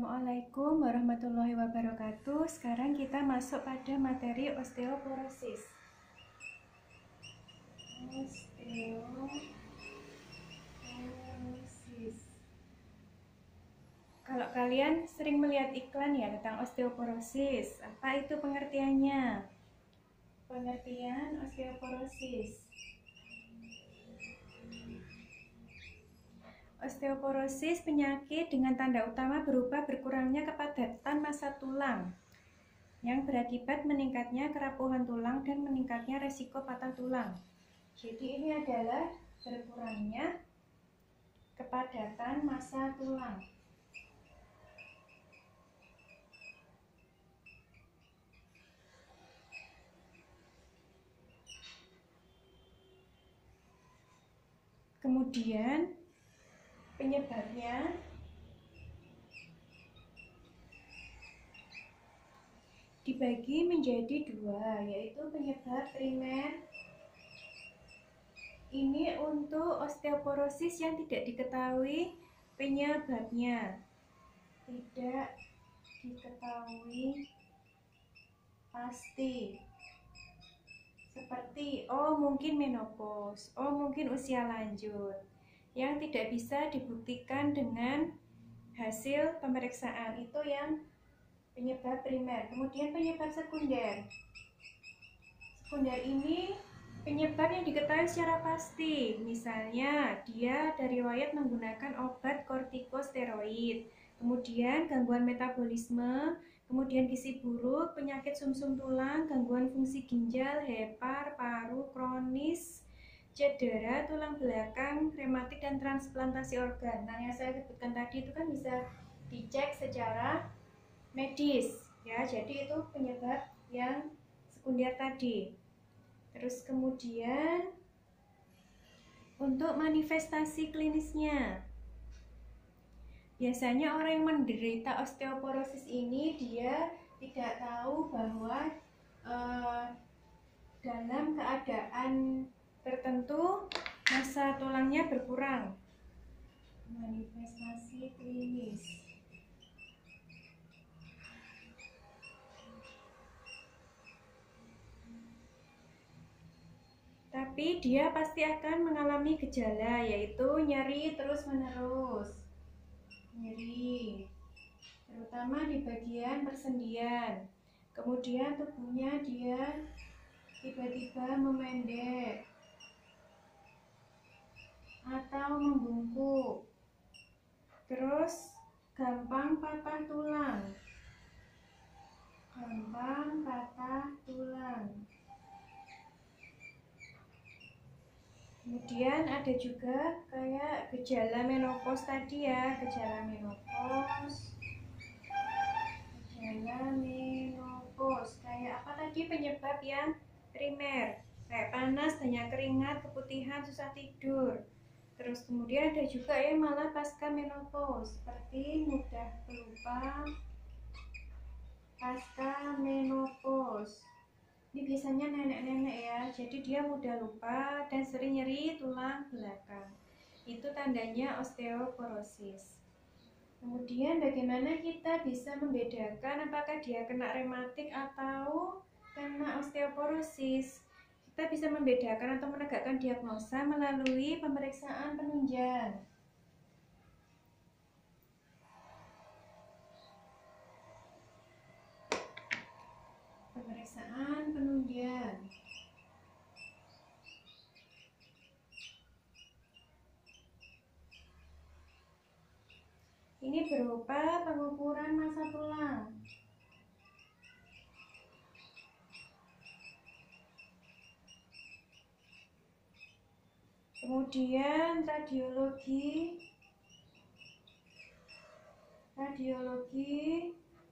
Assalamualaikum warahmatullahi wabarakatuh. Sekarang kita masuk pada materi osteoporosis. Osteoporosis. Kalau kalian sering melihat iklan ya tentang osteoporosis, apa itu pengertiannya? Pengertian osteoporosis. Osteoporosis penyakit dengan tanda utama berupa berkurangnya kepadatan massa tulang yang berakibat meningkatnya kerapuhan tulang dan meningkatnya resiko patah tulang. Jadi ini adalah berkurangnya kepadatan massa tulang. Kemudian penyebabnya dibagi menjadi dua, yaitu penyebab primer. Ini untuk osteoporosis yang tidak diketahui penyebabnya, tidak diketahui pasti, seperti mungkin menopause, mungkin usia lanjut, yang tidak bisa dibuktikan dengan hasil pemeriksaan. Itu yang penyebab primer. Kemudian penyebab sekunder. Sekunder ini penyebab yang diketahui secara pasti. Misalnya dia dari riwayat menggunakan obat kortikosteroid, kemudian gangguan metabolisme, kemudian gizi buruk, penyakit sumsum tulang, gangguan fungsi ginjal, hepar, paru, kronis, cedera tulang belakang, rematik, dan transplantasi organ. Nah, yang saya sebutkan tadi itu kan bisa dicek secara medis ya. Jadi itu penyebab yang sekunder tadi. Terus kemudian untuk manifestasi klinisnya, biasanya orang yang menderita osteoporosis ini dia tidak tahu bahwa dalam keadaan tertentu massa tulangnya berkurang. Manifestasi klinis. Tapi dia pasti akan mengalami gejala, yaitu nyeri terus-menerus. Nyeri, terutama di bagian persendian. Kemudian tubuhnya dia tiba-tiba memendek atau membungkuk. Terus gampang patah tulang. Gampang patah tulang. Kemudian ada juga kayak gejala menopause tadi ya, gejala menopause. Gejala menopause kayak apa tadi penyebab yang primer? Kayak panas, banyak keringat, keputihan, susah tidur. Terus kemudian ada juga yang malah pasca menopause, seperti mudah pelupa pasca menopause. Ini biasanya nenek-nenek ya, jadi dia mudah lupa dan sering nyeri tulang belakang. Itu tandanya osteoporosis. Kemudian bagaimana kita bisa membedakan apakah dia kena rematik atau kena osteoporosis? Kita bisa membedakan atau menegakkan diagnosa melalui pemeriksaan penunjang. Pemeriksaan penunjang. Ini berupa pengukuran massa tulang. Kemudian radiologi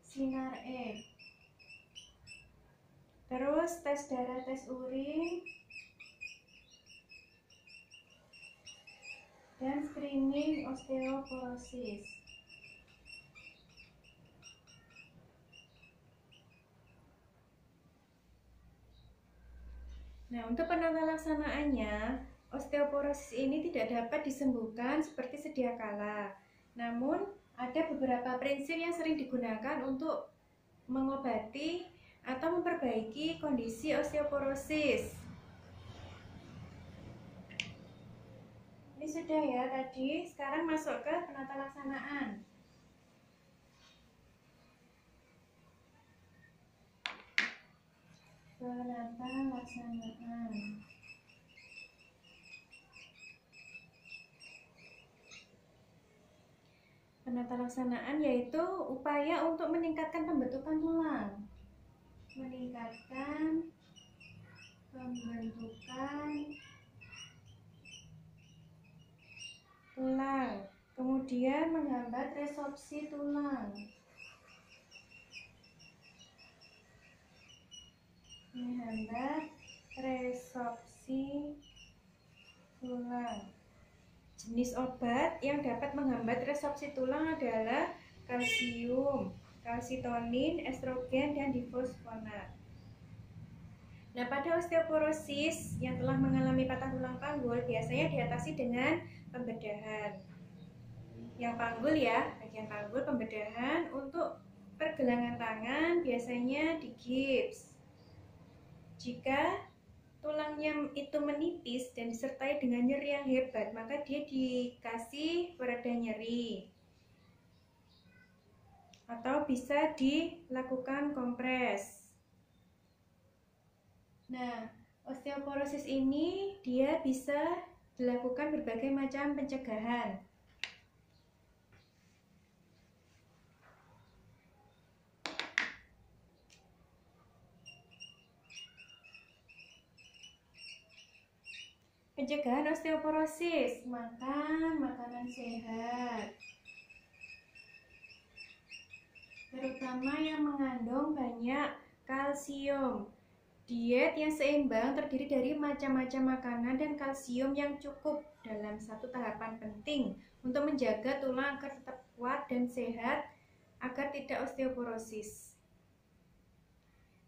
sinar E. Terus tes darah, tes urin, dan screening osteoporosis. Nah, untuk penata laksanaannya, osteoporosis ini tidak dapat disembuhkan seperti sedia kala. Namun, Ada beberapa prinsip yang sering digunakan untuk mengobati atau memperbaiki kondisi osteoporosis. Ini sudah ya tadi, sekarang masuk ke penata laksanaan. Penata laksanaan. Penata laksanaan yaitu upaya untuk meningkatkan pembentukan tulang. Meningkatkan pembentukan tulang. Kemudian menghambat resorpsi tulang. Menghambat resorpsi tulang. Jenis obat yang dapat menghambat resorpsi tulang adalah kalsium, kalsitonin, estrogen, dan difosfonat. Nah, pada osteoporosis yang telah mengalami patah tulang panggul biasanya diatasi dengan pembedahan. Yang panggul ya, bagian panggul pembedahan. Untuk pergelangan tangan biasanya digips. Jika tulangnya itu menipis dan disertai dengan nyeri yang hebat, maka dia dikasih pereda nyeri atau bisa dilakukan kompres. Nah, osteoporosis ini dia bisa dilakukan berbagai macam pencegahan. Pencegahan osteoporosis, makan makanan sehat, terutama yang mengandung banyak kalsium. Diet yang seimbang terdiri dari macam-macam makanan dan kalsium yang cukup dalam satu tahapan penting untuk menjaga tulang agar tetap kuat dan sehat agar tidak osteoporosis.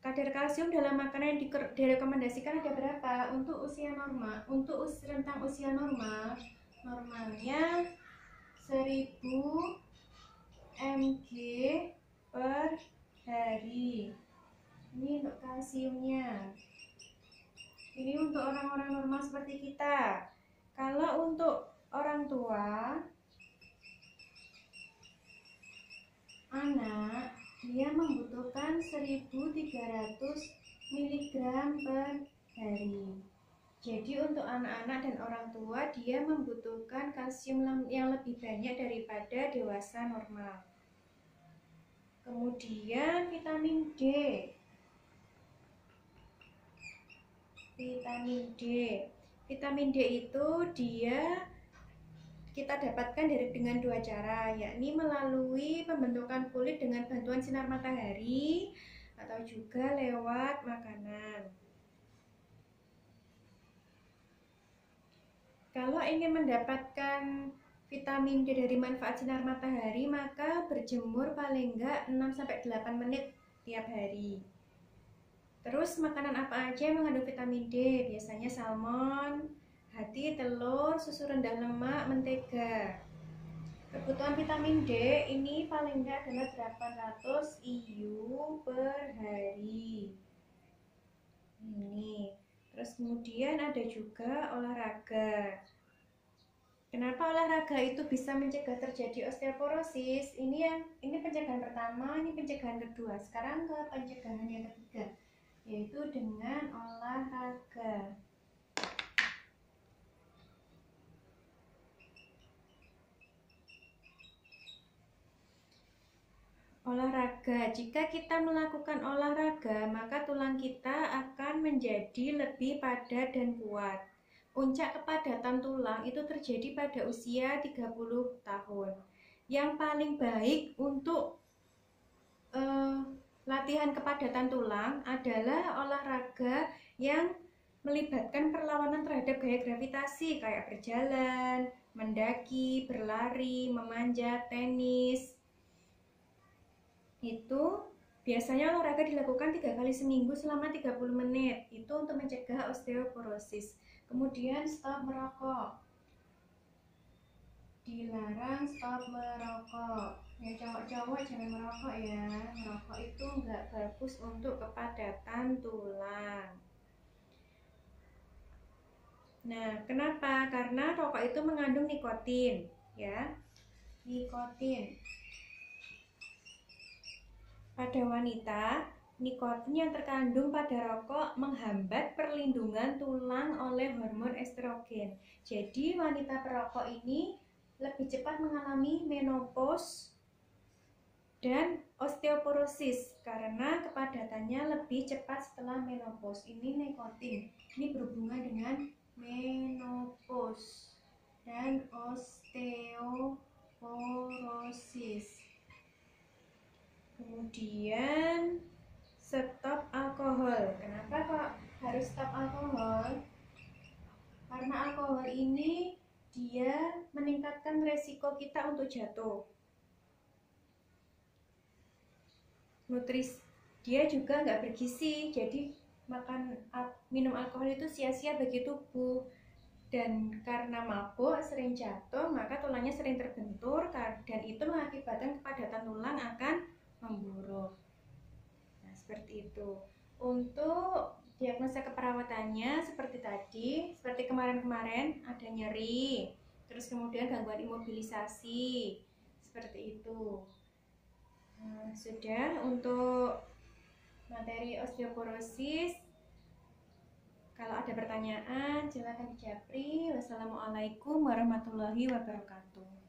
Kadar kalsium dalam makanan yang direkomendasikan ada berapa? Untuk usia normal, untuk rentang usia normal, normalnya 1000 mg per hari. Ini untuk kalsiumnya. Ini untuk orang-orang normal seperti kita. Kalau untuk orang tua, anak, dia membutuhkan 1300 mg per hari. Jadi untuk anak-anak dan orang tua dia membutuhkan kalsium yang lebih banyak daripada dewasa normal. Kemudian vitamin D. Vitamin D itu kita dapatkan dengan dua cara, yakni melalui pembentukan kulit dengan bantuan sinar matahari atau juga lewat makanan. Kalau ingin mendapatkan vitamin D dari manfaat sinar matahari, maka berjemur paling enggak 6-8 menit tiap hari. Terus makanan apa aja yang mengandung vitamin D? Biasanya salmon, hati, telur, susu rendah lemak, mentega. Kebutuhan vitamin D ini paling enggak adalah 800 IU per hari. Ini. Terus kemudian ada juga olahraga. Kenapa olahraga itu bisa mencegah terjadi osteoporosis? Ini pencegahan pertama, ini pencegahan kedua. Sekarang ke pencegahan yang ketiga, yaitu dengan olahraga. Olahraga, jika kita melakukan olahraga, maka tulang kita akan menjadi lebih padat dan kuat. Puncak kepadatan tulang itu terjadi pada usia 30 tahun. Yang paling baik untuk latihan kepadatan tulang adalah olahraga yang melibatkan perlawanan terhadap gaya gravitasi, kayak berjalan, mendaki, berlari, memanjat, tenis. Itu biasanya olahraga dilakukan 3 kali seminggu selama 30 menit. Itu untuk mencegah osteoporosis. Kemudian stop merokok. dilarang stop merokok. Ya cowok-cowok jangan merokok ya. Merokok itu nggak bagus untuk kepadatan tulang. Nah, kenapa? Karena rokok itu mengandung nikotin, ya. Nikotin. Pada wanita, nikotin yang terkandung pada rokok menghambat perlindungan tulang oleh hormon estrogen. Jadi, wanita perokok ini lebih cepat mengalami menopause dan osteoporosis karena kepadatannya lebih cepat setelah menopause. Ini nikotin. Ini berhubungan dengan menopause dan osteoporosis. Kemudian stop alkohol. Kenapa kok harus stop alkohol? Karena alkohol ini dia meningkatkan resiko kita untuk jatuh. Nutris dia juga nggak bergizi, jadi minum alkohol itu sia-sia bagi tubuh. Dan karena mabuk sering jatuh, maka tulangnya sering terbentur dan itu mengakibatkan kepadatan tulang akan memburuk. Nah, seperti itu. Untuk diagnosa keperawatannya seperti kemarin-kemarin ada nyeri, terus kemudian gangguan imobilisasi, seperti itu. Nah, sudah untuk materi osteoporosis. Kalau ada pertanyaan, silakan dijapri. Wassalamualaikum warahmatullahi wabarakatuh.